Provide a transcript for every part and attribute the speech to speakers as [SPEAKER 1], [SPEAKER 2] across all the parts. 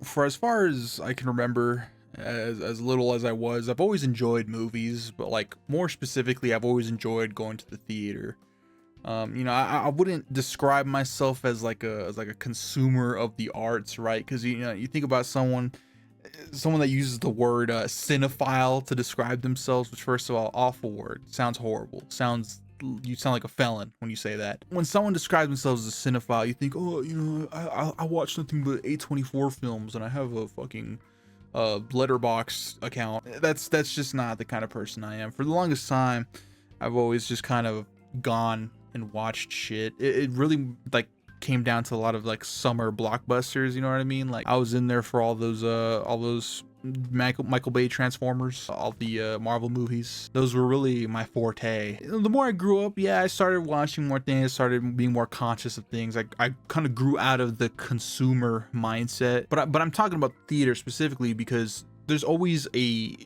[SPEAKER 1] For as far as I can remember, as little as I was, I've always enjoyed movies, but like more specifically, I've always enjoyed going to the theater. I wouldn't describe myself as like a consumer of the arts, right? Because you think about someone that uses the word cinephile to describe themselves, which first of all, awful word, sounds horrible, you sound like a felon when you say that. When someone describes themselves as a cinephile, you think, oh, I watch nothing but A24 films and I have a fucking letterbox account. That's just not the kind of person I am. For the longest time, I've always just kind of gone and watched shit. It really like came down to a lot of like summer blockbusters, you know what I mean? Like I was in there for all those Michael Bay Transformers, all the Marvel movies. Those were really my forte. The more I grew up, yeah, I started watching more things, started being more conscious of things. I kind of grew out of the consumer mindset. But I'm talking about theater specifically because there's always a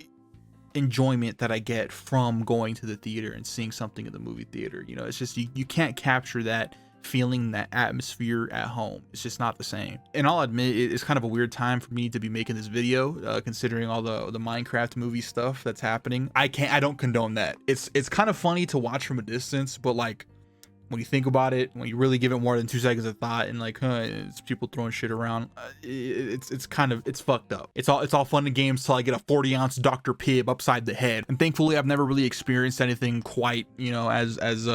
[SPEAKER 1] enjoyment that I get from going to the theater and seeing something in the movie theater. It's just you can't capture that feeling, that atmosphere at home. It's just not the same. And I'll admit it's kind of a weird time for me to be making this video, considering all the Minecraft movie stuff that's happening. I don't condone that. It's kind of funny to watch from a distance, but like when you think about it, when you really give it more than 2 seconds of thought, and like, it's people throwing shit around, it's fucked up. It's all fun and games till I get a 40-ounce Dr. Pibb upside the head. And thankfully, I've never really experienced anything quite, as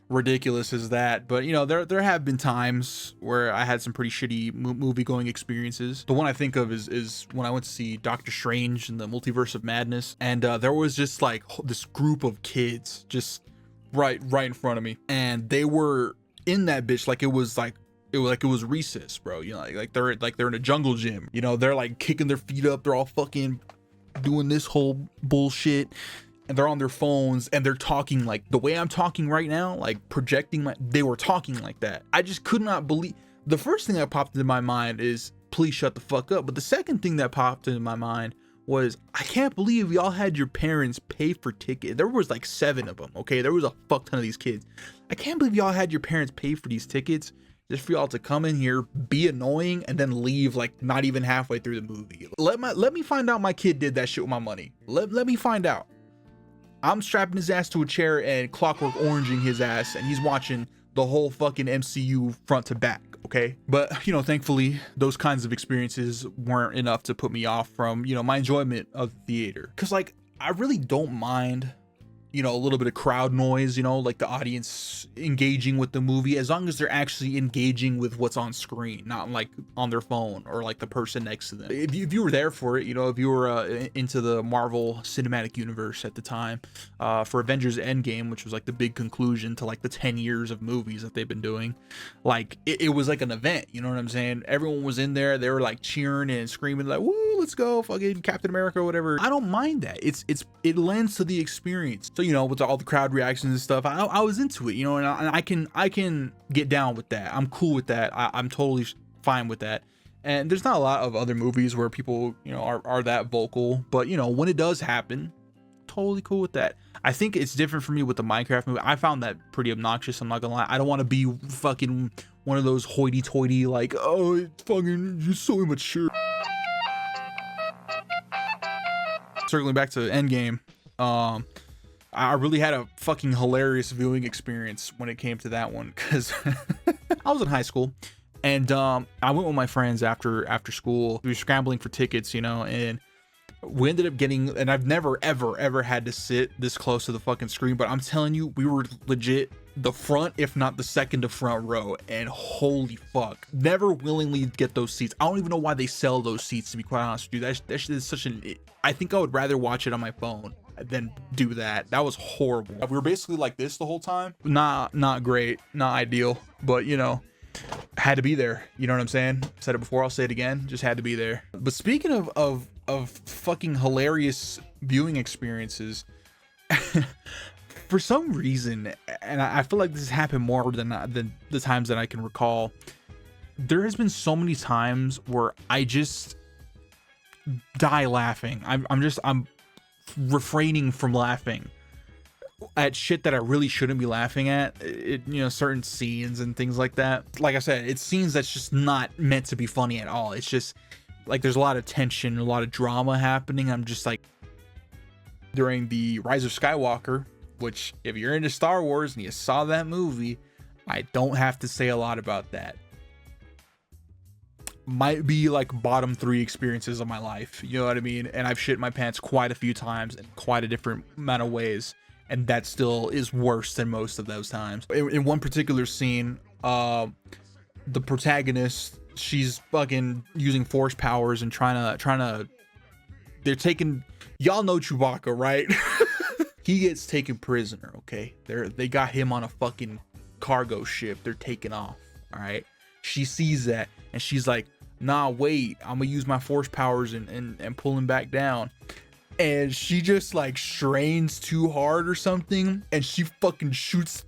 [SPEAKER 1] ridiculous as that. But there have been times where I had some pretty shitty movie going experiences. The one I think of is when I went to see Doctor Strange in the Multiverse of Madness, and there was just like this group of kids just right in front of me, and they were in that bitch like it was recess, bro. Like they're in a jungle gym. They're like kicking their feet up, they're all fucking doing this whole bullshit, and they're on their phones, and they're talking like the way I'm talking right now, like they were talking like that. I just could not believe. The first thing that popped into my mind is, please shut the fuck up. But the second thing that popped into my mind was, I can't believe y'all had your parents pay for tickets. There was like 7 of them, okay? There was a fuck ton of these kids. I can't believe y'all had your parents pay for these tickets just for y'all to come in here, be annoying, and then leave like not even halfway through the movie. Let me find out my kid did that shit with my money. Let me find out. I'm strapping his ass to a chair and Clockwork Oranging his ass, and he's watching the whole fucking MCU front to back, okay? But thankfully those kinds of experiences weren't enough to put me off from my enjoyment of the theater. Because like I really don't mind a little bit of crowd noise, like the audience engaging with the movie, as long as they're actually engaging with what's on screen, not like on their phone or like the person next to them. If you were there for it, if you were into the Marvel Cinematic Universe at the time, for Avengers Endgame, which was like the big conclusion to like the 10 years of movies that they've been doing, like it was like an event, you know what I'm saying? Everyone was in there, they were like cheering and screaming like, woo, let's go fucking Captain America or whatever. I don't mind that. It lends to the experience. So with all the crowd reactions and stuff, I was into it, and I can get down with that. I'm cool with that. I'm totally fine with that. And there's not a lot of other movies where people are that vocal, but when it does happen, totally cool with that. I think it's different for me with the Minecraft movie. I found that pretty obnoxious, I'm not gonna lie. I don't want to be fucking one of those hoity-toity like, oh, it's fucking, you're so immature. Circling back to Endgame, I really had a fucking hilarious viewing experience when it came to that one, because I was in high school, and I went with my friends after school. We were scrambling for tickets, and we ended up getting, and I've never ever had to sit this close to the fucking screen, but I'm telling you, we were legit the front, if not the second to front row, and holy fuck, never willingly get those seats. I don't even know why they sell those seats, to be quite honest with you. That shit is such I think I would rather watch it on my phone than do that. That was horrible. We were basically like this the whole time. Not great, not ideal, but had to be there. You know what I'm saying? Said it before, I'll say it again. Just had to be there. But speaking of fucking hilarious viewing experiences, for some reason, and I feel like this has happened more than the times that I can recall, there has been so many times where I just die laughing. I'm refraining from laughing at shit that I really shouldn't be laughing at. Certain scenes and things like that. Like I said, it's scenes that's just not meant to be funny at all. It's just like there's a lot of tension, a lot of drama happening. I'm just like, during the Rise of Skywalker, which if you're into Star Wars and you saw that movie, I don't have to say a lot about that. Might be like bottom 3 experiences of my life, you know what I mean? And I've shit my pants quite a few times in quite a different amount of ways, and that still is worse than most of those times. In one particular scene, the protagonist, she's fucking using force powers and trying to they're taking, y'all know Chewbacca, right? He gets taken prisoner, okay? They got him on a fucking cargo ship. They're taking off, all right? She sees that and she's like, nah, wait, I'm gonna use my force powers and pull him back down. And she just like strains too hard or something, and she fucking shoots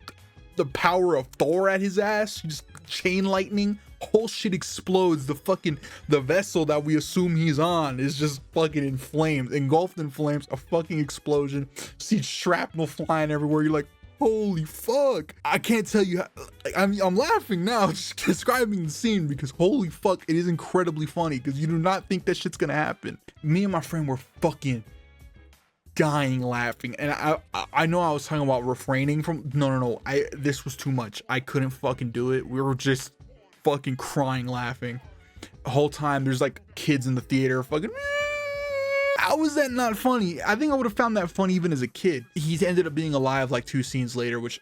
[SPEAKER 1] the power of Thor at his ass. She just chain lightning, whole shit explodes. The vessel that we assume he's on is just fucking in flames, engulfed in flames. A fucking explosion. See shrapnel flying everywhere. You're like, holy fuck. I can't tell you how, I'm laughing now just describing the scene, because holy fuck, it is incredibly funny, because you do not think that shit's gonna happen. Me and my friend were fucking dying laughing, and I know I was talking about refraining from, no, this was too much. I couldn't fucking do it. We were just fucking crying laughing the whole time. There's like kids in the theater fucking. How was that not funny? I think I would have found that funny even as a kid. He ended up being alive like 2 scenes later, which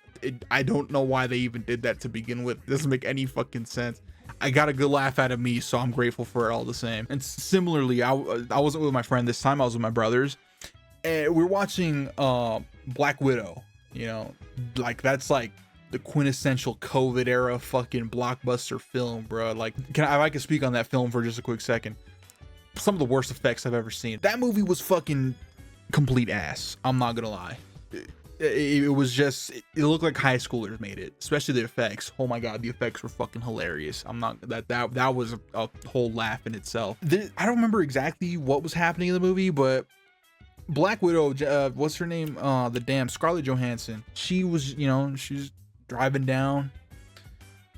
[SPEAKER 1] I don't know why they even did that to begin with. It doesn't make any fucking sense. I got a good laugh out of me, so I'm grateful for it all the same. And similarly, I wasn't with my friend this time. I was with my brothers, and we were watching Black Widow. You know, like that's like the quintessential COVID era fucking blockbuster film, bro. Like, if I could speak on that film for just a quick second. Some of the worst effects I've ever seen. That movie was fucking complete ass. I'm not gonna lie. It was just, it looked like high schoolers made it, especially the effects. Oh my god, the effects were fucking hilarious. I'm not, that was a whole laugh in itself. I don't remember exactly what was happening in the movie, but Black Widow, what's her name? The damn Scarlett Johansson. She was, she's driving down,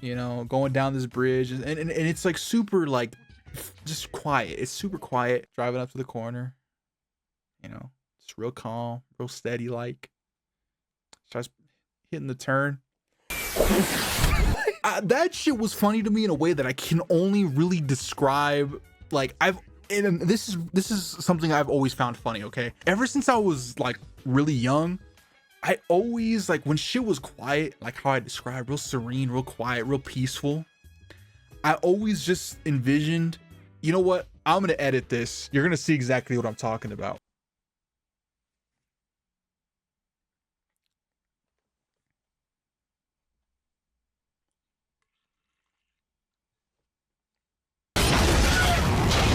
[SPEAKER 1] going down this bridge, and it's like super like just quiet. It's super quiet driving up to the corner, it's real calm, real steady, like starts hitting the turn. That shit was funny to me in a way that I can only really describe. Like, this is something I've always found funny, okay? Ever since I was like really young, I always, like, when shit was quiet, like how I described, real serene, real quiet, real peaceful, I always just envisioned, you know what? I'm going to edit this. You're going to see exactly what I'm talking about.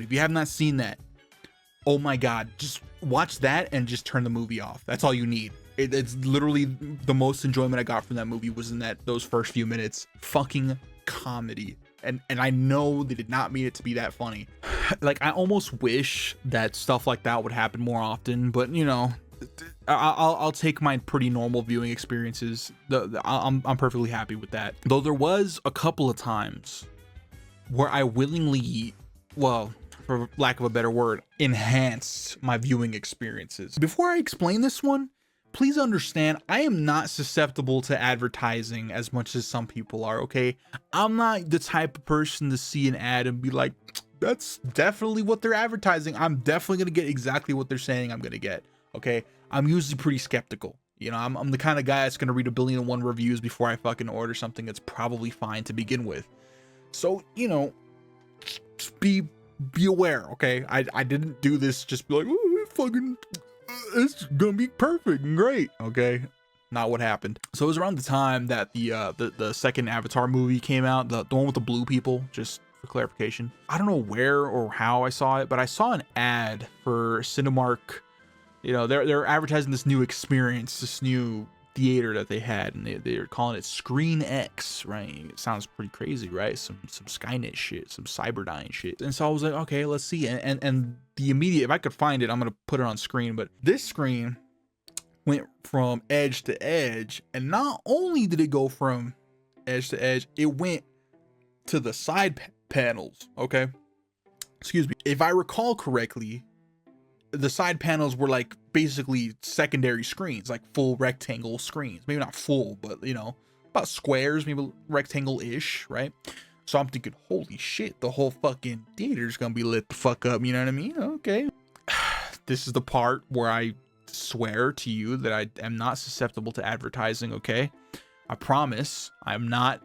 [SPEAKER 1] If you have not seen that, oh my god, just watch that and just turn the movie off. That's all you need. It's literally the most enjoyment I got from that movie was in those first few minutes. Fucking comedy. And I know they did not mean it to be that funny. Like, I almost wish that stuff like that would happen more often, but I'll take my pretty normal viewing experiences. I'm perfectly happy with that. Though there was a couple of times where I willingly, well, for lack of a better word, enhanced my viewing experiences. Before I explain this one, please understand, I am not susceptible to advertising as much as some people are, okay? I'm not the type of person to see an ad and be like, that's definitely what they're advertising. I'm definitely gonna get exactly what they're saying I'm gonna get, okay? I'm usually pretty skeptical. I'm the kind of guy that's gonna read 1,000,000,001 reviews before I fucking order something that's probably fine to begin with. So, just be aware, okay? I didn't do this just be like, oh, fucking, it's gonna be perfect and great, okay? Not what happened. So it was around the time that the second Avatar movie came out, the one with the blue people, just for clarification. I don't know where or how I saw it, but I saw an ad for Cinemark. They're advertising this new experience, this new theater that they had, and they're calling it Screen X, right? It sounds pretty crazy, right? Some Skynet shit, some Cyberdyne shit. And so I was like, okay, let's see. And the immediate, if I could find it, I'm gonna put it on screen. But this screen went from edge to edge, and not only did it go from edge to edge, it went to the side panels. Okay, excuse me. If I recall correctly, the side panels were like basically secondary screens, like full rectangle screens. Maybe not full, but you know, about squares, maybe rectangle-ish, right? So I'm thinking, holy shit, the whole fucking theater's gonna be lit the fuck up, you know what I mean? Okay. This is the part where I swear to you that I am not susceptible to advertising, okay? I promise I'm not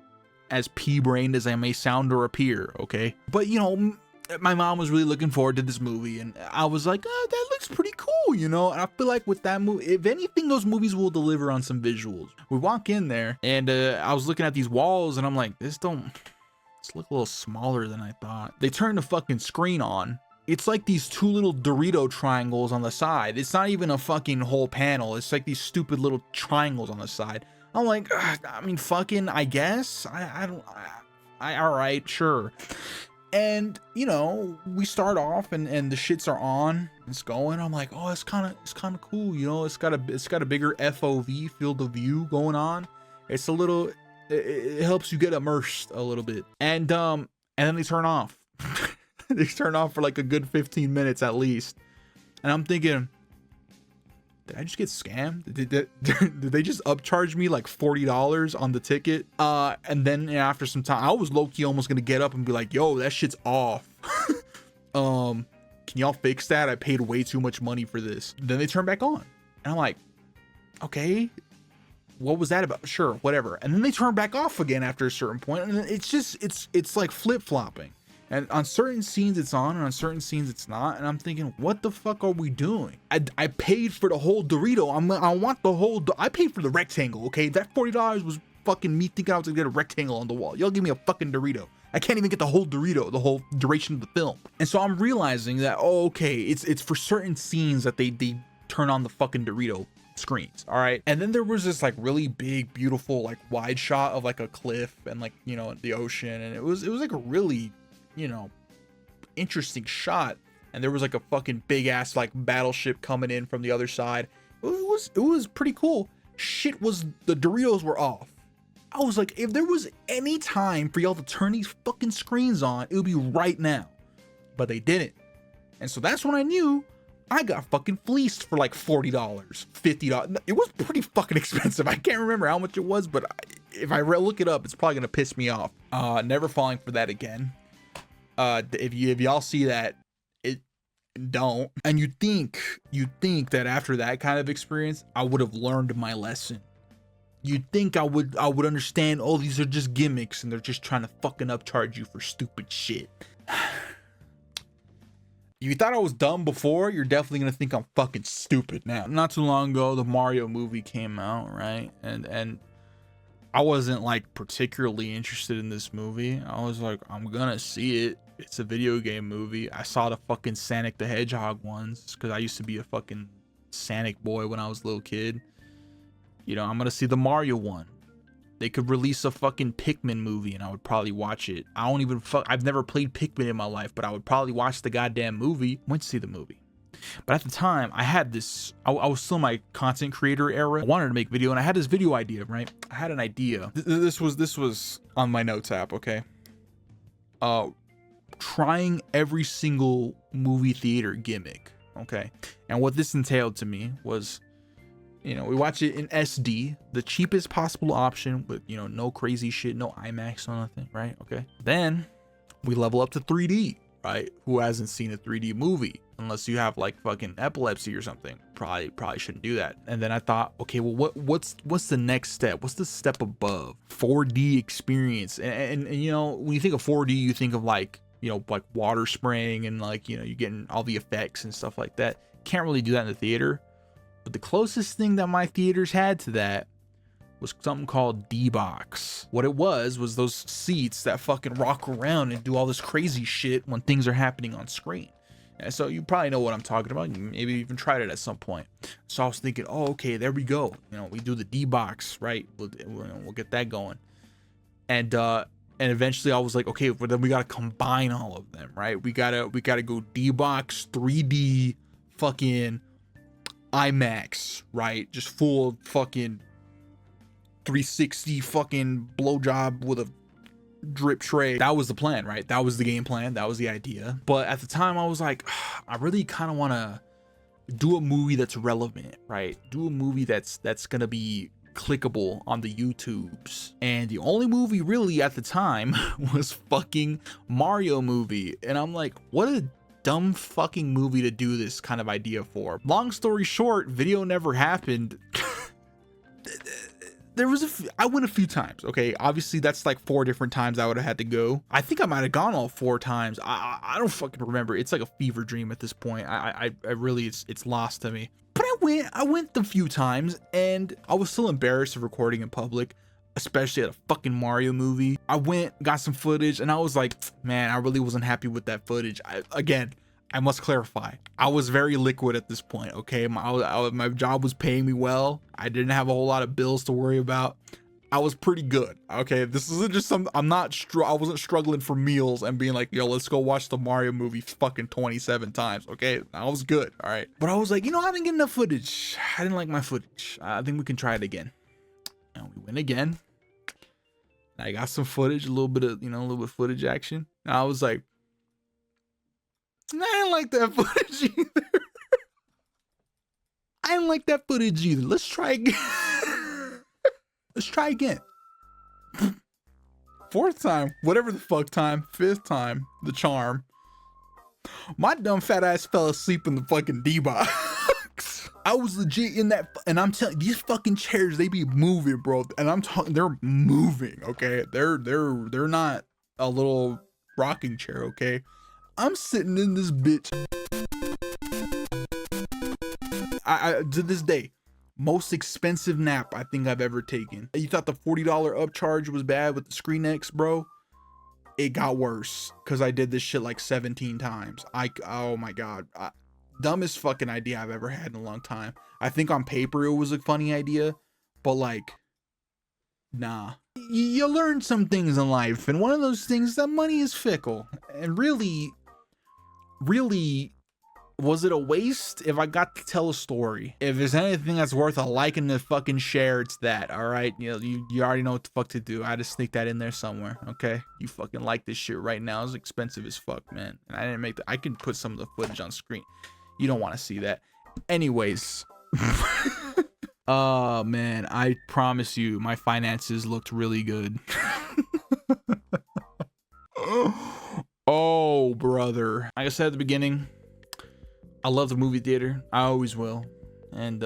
[SPEAKER 1] as pea-brained as I may sound or appear, okay? But you know, my mom was really looking forward to this movie, and I was like, oh, that looks pretty cool, you know? And I feel like with that movie, if anything, those movies will deliver on some visuals. We walk in there, and I was looking at these walls, and I'm like, this look a little smaller than I thought. They turned the fucking screen on. It's like these two little Dorito triangles on the side. It's not even a fucking whole panel. It's like these stupid little triangles on the side. I'm like, I mean, fucking, I guess. All right, sure. And you know, we start off and the shits are on, it's going. I'm like, oh, it's kind of cool, you know. It's got a bigger FOV, field of view, going on. It's a little, it helps you get immersed a little bit. And then they turn off. They turn off for like a good 15 minutes at least. And I'm thinking, did I just get scammed? Did they just upcharge me like $40 on the ticket? And then after some time, I was low-key almost gonna get up and be like, yo, that shit's off. Can y'all fix that? I paid way too much money for this. Then they turn back on. And I'm like, okay, what was that about? Sure, whatever. And then they turn back off again after a certain point. And it's just, it's like flip-flopping. And on certain scenes it's on, and on certain scenes it's not. And I'm thinking, what the fuck are we doing? I paid for the whole Dorito. I want the whole. I paid for the rectangle. Okay, that $40 was fucking me thinking I was gonna get a rectangle on the wall. Y'all give me a fucking Dorito. I can't even get the whole Dorito, the whole duration of the film. And so I'm realizing that, oh, okay, it's for certain scenes that they turn on the fucking Dorito screens. All right. And then there was this like really big, beautiful, like wide shot of like a cliff and like, you know, the ocean, and it was like a really, you know, interesting shot. And there was like a fucking big ass like battleship coming in from the other side. It was pretty cool. Shit was, the Doritos were off. I was like, if there was any time for y'all to turn these fucking screens on, it would be right now. But they didn't. And so that's when I knew I got fucking fleeced for like $40, $50. It was pretty fucking expensive. I can't remember how much it was, but if I look it up, it's probably gonna piss me off. Never falling for that again. If y'all see that, it don't. And you think that after that kind of experience, I would have learned my lesson. You'd think I would understand, oh, these are just gimmicks and they're just trying to fucking upcharge you for stupid shit. You thought I was dumb before, you're definitely gonna think I'm fucking stupid now. Not too long ago, the Mario movie came out, right? And I wasn't like particularly interested in this movie. I was like, I'm gonna see it. It's a video game movie. I saw the fucking Sonic the Hedgehog ones because I used to be a fucking Sonic boy when I was a little kid. You know, I'm gonna see the Mario one. They could release a fucking Pikmin movie and I would probably watch it. I've never played Pikmin in my life, but I would probably watch the goddamn movie. Went to see the movie. But at the time, I had this, I was still in my content creator era. I wanted to make video and I had this video idea, right? I had an idea. This was on my notes app, okay? Trying every single movie theater gimmick, okay? And what this entailed to me was, you know, we watch it in SD, the cheapest possible option with, you know, no crazy shit, no IMAX or nothing, right? Okay. Then we level up to 3D, right? Who hasn't seen a 3D movie? Unless you have like fucking epilepsy or something. Probably shouldn't do that. And then I thought, okay, well, what's the next step? What's the step above? 4D experience. And you know, when you think of 4D, you think of like, you know, like water spraying and like, you know, you're getting all the effects and stuff like that. Can't really do that in the theater. But the closest thing that my theaters had to that was something called D-Box. What it was those seats that fucking rock around and do all this crazy shit when things are happening on screen. And so you probably know what I'm talking about. You maybe even tried it at some point. So I was thinking, oh, okay, there we go. You know, we do the D-Box, right? We'll get that going. And eventually I was like, okay, well then we gotta combine all of them, right? We gotta go D-Box, 3D, fucking IMAX, right? Just full fucking 360 fucking blowjob with a drip tray. That was the plan, right? That was the game plan. That was the idea. But at the time I was like, I really kind of want to do a movie that's relevant, right? Do a movie that's gonna be clickable on the YouTubes. And the only movie really at the time was fucking Mario movie. And I'm like, what a dumb fucking movie to do this kind of idea for. Long story short, video never happened. I went a few times, okay? Obviously that's like 4 different times I would have had to go. I think I might have gone all 4 times. I don't fucking remember. It's like a fever dream at this point. I really, it's lost to me. But I went the few times, and I was still embarrassed of recording in public, especially at a fucking Mario movie. I went, got some footage, and I was like, man, I really wasn't happy with that footage. Again, I must clarify, I was very liquid at this point, okay? My job was paying me well. I didn't have a whole lot of bills to worry about. I was pretty good, okay? This isn't just some, I wasn't struggling for meals and being like, yo, let's go watch the Mario movie fucking 27 times, okay? I was good, all right? But I was like, you know, I didn't get enough footage. I didn't like my footage. I think we can try it again. And we went again. I got some footage, a little bit of footage action. And I was like, I didn't like that footage either. I didn't like that footage either. Let's try again. Let's try again. 4th time, whatever the fuck time, 5th time, the charm. My dumb fat ass fell asleep in the fucking D-box. I was legit in that, and I'm telling you, these fucking chairs, they be moving, bro. And I'm talking, they're moving, okay? They're not a little rocking chair, okay? I'm sitting in this bitch. I to this day, most expensive nap I think I've ever taken. You thought the $40 upcharge was bad with the ScreenX, bro? It got worse because I did this shit like 17 times. Oh my god, dumbest fucking idea I've ever had in a long time. I think on paper it was a funny idea, but like, nah. You learn some things in life, and one of those things, that money is fickle. And really, was it a waste? If I got to tell a story, if there's anything that's worth a like and a fucking share, it's that. All right, you know, you already know what the fuck to do. I had to sneak that in there somewhere. Okay, you fucking like this shit right now. It's expensive as fuck, man. And I didn't make I can put some of the footage on screen. You don't want to see that. Anyways. Oh man, I promise you my finances looked really good. Oh brother, like I said at the beginning, I love the movie theater. I always will. And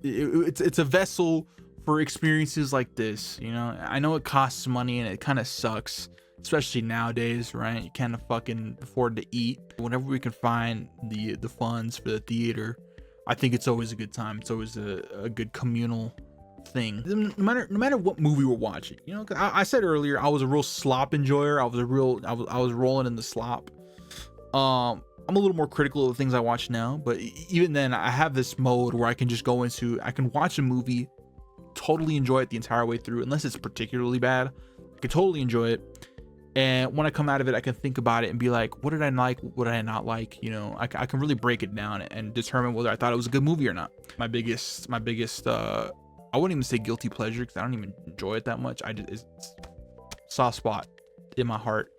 [SPEAKER 1] it's a vessel for experiences like this, you know. I know it costs money and it kind of sucks, especially nowadays, right? You can't fucking afford to eat. Whenever we can find the funds for the theater, I think it's always a good time. It's always a good communal thing. No matter what movie we're watching, you know. I said earlier I was a real slop enjoyer. I was rolling in the slop. I'm a little more critical of the things I watch now, but even then I have this mode where I can just go into, I can watch a movie, totally enjoy it the entire way through, unless it's particularly bad. I can totally enjoy it, and when I come out of it, I can think about it and be like, what did I like, what did I not like? You know, I can really break it down and determine whether I thought it was a good movie or not. My biggest I wouldn't even say guilty pleasure, because I don't even enjoy it that much. It's soft spot in my heart.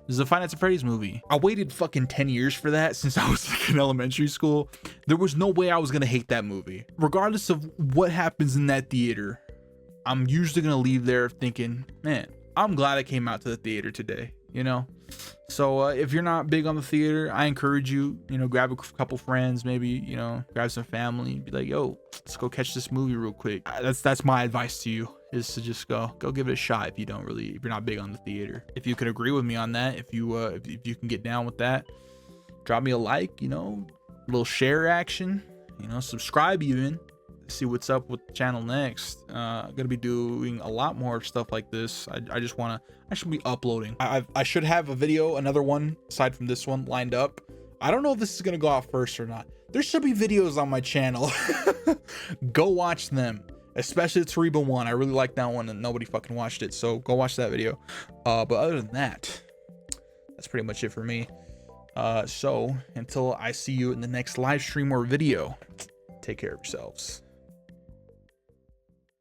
[SPEAKER 1] This is a Five Nights at Freddy's movie. I waited fucking 10 years for that since I was like in elementary school. There was no way I was gonna hate that movie. Regardless of what happens in that theater, I'm usually gonna leave there thinking, man, I'm glad I came out to the theater today, you know? So if you're not big on the theater, I encourage you, you know, grab a couple friends, maybe, you know, grab some family, be like, yo, let's go catch this movie real quick. That's my advice to you, is to just go give it a shot if you're not big on the theater. If you could agree with me on that, if you can get down with that, drop me a like, you know, a little share action, you know, subscribe even, see what's up with the channel next. I'm gonna be doing a lot more stuff like this. I should be uploading. I should have a video, another one aside from this one, lined up. I don't know if this is gonna go out first or not. There should be videos on my channel. Go watch them, especially the Tariba one. I really like that one and nobody fucking watched it, so go watch that video. But other than that, that's pretty much it for me. So until I see you in the next live stream or video, take care of yourselves.